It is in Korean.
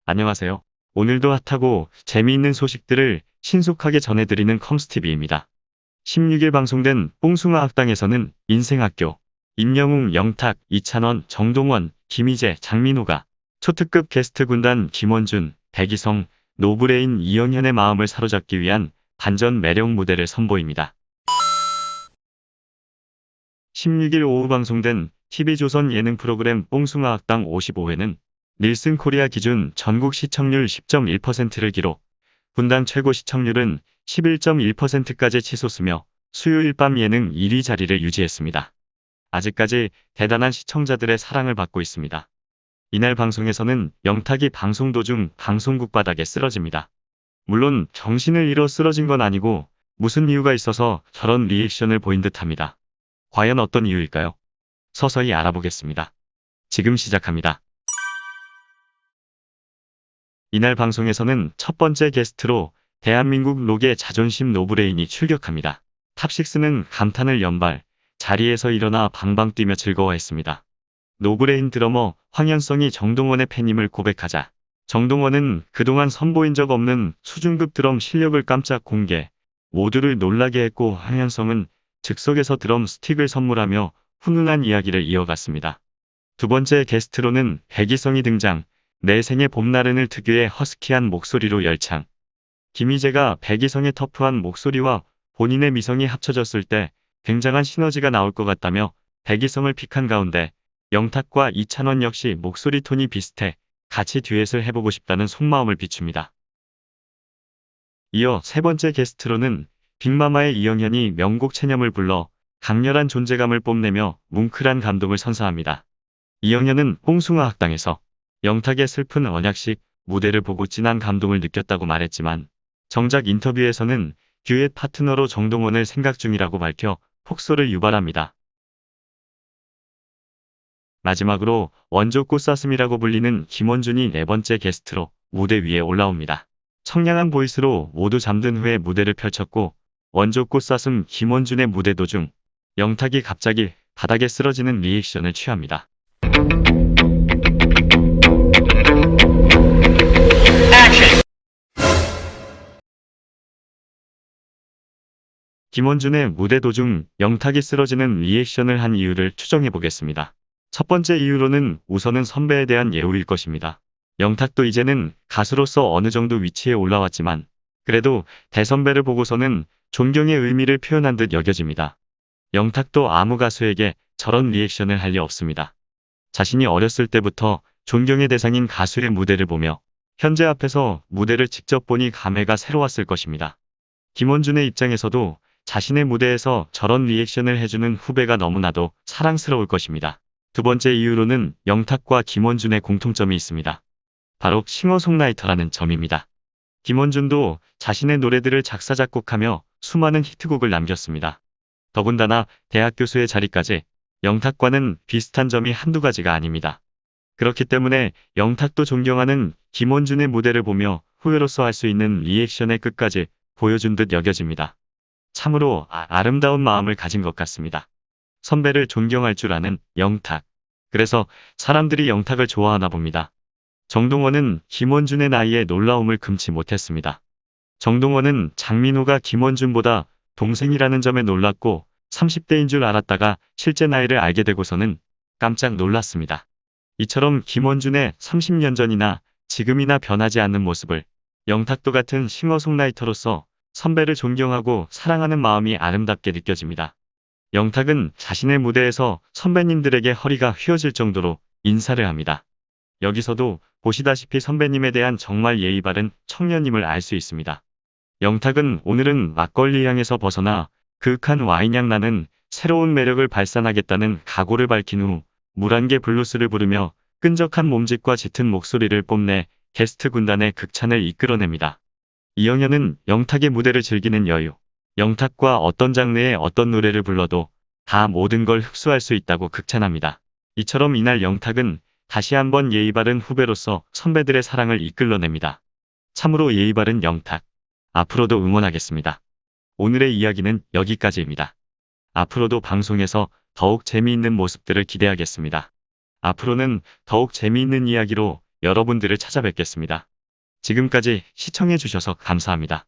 안녕하세요. 오늘도 핫하고 재미있는 소식들을 신속하게 전해드리는 컴스티비입니다. 16일 방송된 뽕숭아 학당에서는 인생학교, 임영웅, 영탁, 이찬원, 정동원, 김희재, 장민호가 초특급 게스트 군단 김원준, 백이성, 노브레인 이영현의 마음을 사로잡기 위한 반전 매력 무대를 선보입니다. 16일 오후 방송된 TV조선 예능 프로그램 뽕숭아 학당 55회는 닐슨 코리아 기준 전국 시청률 10.1%를 기록, 분당 최고 시청률은 11.1%까지 치솟으며 수요일 밤 예능 1위 자리를 유지했습니다. 아직까지 대단한 시청자들의 사랑을 받고 있습니다. 이날 방송에서는 영탁이 방송 도중 방송국 바닥에 쓰러집니다. 물론 정신을 잃어 쓰러진 건 아니고 무슨 이유가 있어서 저런 리액션을 보인 듯합니다. 과연 어떤 이유일까요? 서서히 알아보겠습니다. 지금 시작합니다. 이날 방송에서는 첫 번째 게스트로 대한민국 록의 자존심 노브레인이 출격합니다. 탑식스는 감탄을 연발, 자리에서 일어나 방방 뛰며 즐거워했습니다. 노브레인 드러머 황현성이 정동원의 팬임을 고백하자 정동원은 그동안 선보인 적 없는 수준급 드럼 실력을 깜짝 공개, 모두를 놀라게 했고 황현성은 즉석에서 드럼 스틱을 선물하며 훈훈한 이야기를 이어갔습니다. 두 번째 게스트로는 백이성이 등장, 내 생의 봄날은을 특유의 허스키한 목소리로 열창. 김희재가 백이성의 터프한 목소리와 본인의 미성이 합쳐졌을 때 굉장한 시너지가 나올 것 같다며 백이성을 픽한 가운데 영탁과 이찬원 역시 목소리 톤이 비슷해 같이 듀엣을 해보고 싶다는 속마음을 비춥니다. 이어 세 번째 게스트로는 빅마마의 이영현이 명곡 체념을 불러 강렬한 존재감을 뽐내며 뭉클한 감동을 선사합니다. 이영현은 뽕숭아 학당에서 영탁의 슬픈 언약식 무대를 보고 진한 감동을 느꼈다고 말했지만 정작 인터뷰에서는 듀엣 파트너로 정동원을 생각 중이라고 밝혀 폭소를 유발합니다. 마지막으로 원조 꽃사슴이라고 불리는 김원준이 네 번째 게스트로 무대 위에 올라옵니다. 청량한 보이스로 모두 잠든 후에 무대를 펼쳤고 원조 꽃사슴 김원준의 무대 도중 영탁이 갑자기 바닥에 쓰러지는 리액션을 취합니다. 김원준의 무대 도중 영탁이 쓰러지는 리액션을 한 이유를 추정해 보겠습니다. 첫 번째 이유로는 우선은 선배에 대한 예우일 것입니다. 영탁도 이제는 가수로서 어느 정도 위치에 올라왔지만 그래도 대선배를 보고서는 존경의 의미를 표현한 듯 여겨집니다. 영탁도 아무 가수에게 저런 리액션을 할 리 없습니다. 자신이 어렸을 때부터 존경의 대상인 가수의 무대를 보며 현재 앞에서 무대를 직접 보니 감회가 새로웠을 것입니다. 김원준의 입장에서도 자신의 무대에서 저런 리액션을 해주는 후배가 너무나도 사랑스러울 것입니다. 두 번째 이유로는 영탁과 김원준의 공통점이 있습니다. 바로 싱어송라이터라는 점입니다. 김원준도 자신의 노래들을 작사 작곡하며 수많은 히트곡을 남겼습니다. 더군다나 대학 교수의 자리까지 영탁과는 비슷한 점이 한두 가지가 아닙니다. 그렇기 때문에 영탁도 존경하는 김원준의 무대를 보며 후배로서 할 수 있는 리액션의 끝까지 보여준 듯 여겨집니다. 참으로 아름다운 마음을 가진 것 같습니다. 선배를 존경할 줄 아는 영탁. 그래서 사람들이 영탁을 좋아하나 봅니다. 정동원은 김원준의 나이에 놀라움을 금치 못했습니다. 정동원은 장민호가 김원준보다 동생이라는 점에 놀랐고 30대인 줄 알았다가 실제 나이를 알게 되고서는 깜짝 놀랐습니다. 이처럼 김원준의 30년 전이나 지금이나 변하지 않는 모습을 영탁도 같은 싱어송라이터로서 선배를 존경하고 사랑하는 마음이 아름답게 느껴집니다. 영탁은 자신의 무대에서 선배님들에게 허리가 휘어질 정도로 인사를 합니다. 여기서도 보시다시피 선배님에 대한 정말 예의 바른 청년임을 알 수 있습니다. 영탁은 오늘은 막걸리 향에서 벗어나 그윽한 와인향 나는 새로운 매력을 발산하겠다는 각오를 밝힌 후 물안개 블루스를 부르며 끈적한 몸짓과 짙은 목소리를 뽐내 게스트 군단의 극찬을 이끌어냅니다. 이영현은 영탁의 무대를 즐기는 여유, 영탁과 어떤 장르의 어떤 노래를 불러도 다 모든 걸 흡수할 수 있다고 극찬합니다. 이처럼 이날 영탁은 다시 한번 예의 바른 후배로서 선배들의 사랑을 이끌어냅니다. 참으로 예의 바른 영탁. 앞으로도 응원하겠습니다. 오늘의 이야기는 여기까지입니다. 앞으로도 방송에서 더욱 재미있는 모습들을 기대하겠습니다. 앞으로는 더욱 재미있는 이야기로 여러분들을 찾아뵙겠습니다. 지금까지 시청해주셔서 감사합니다.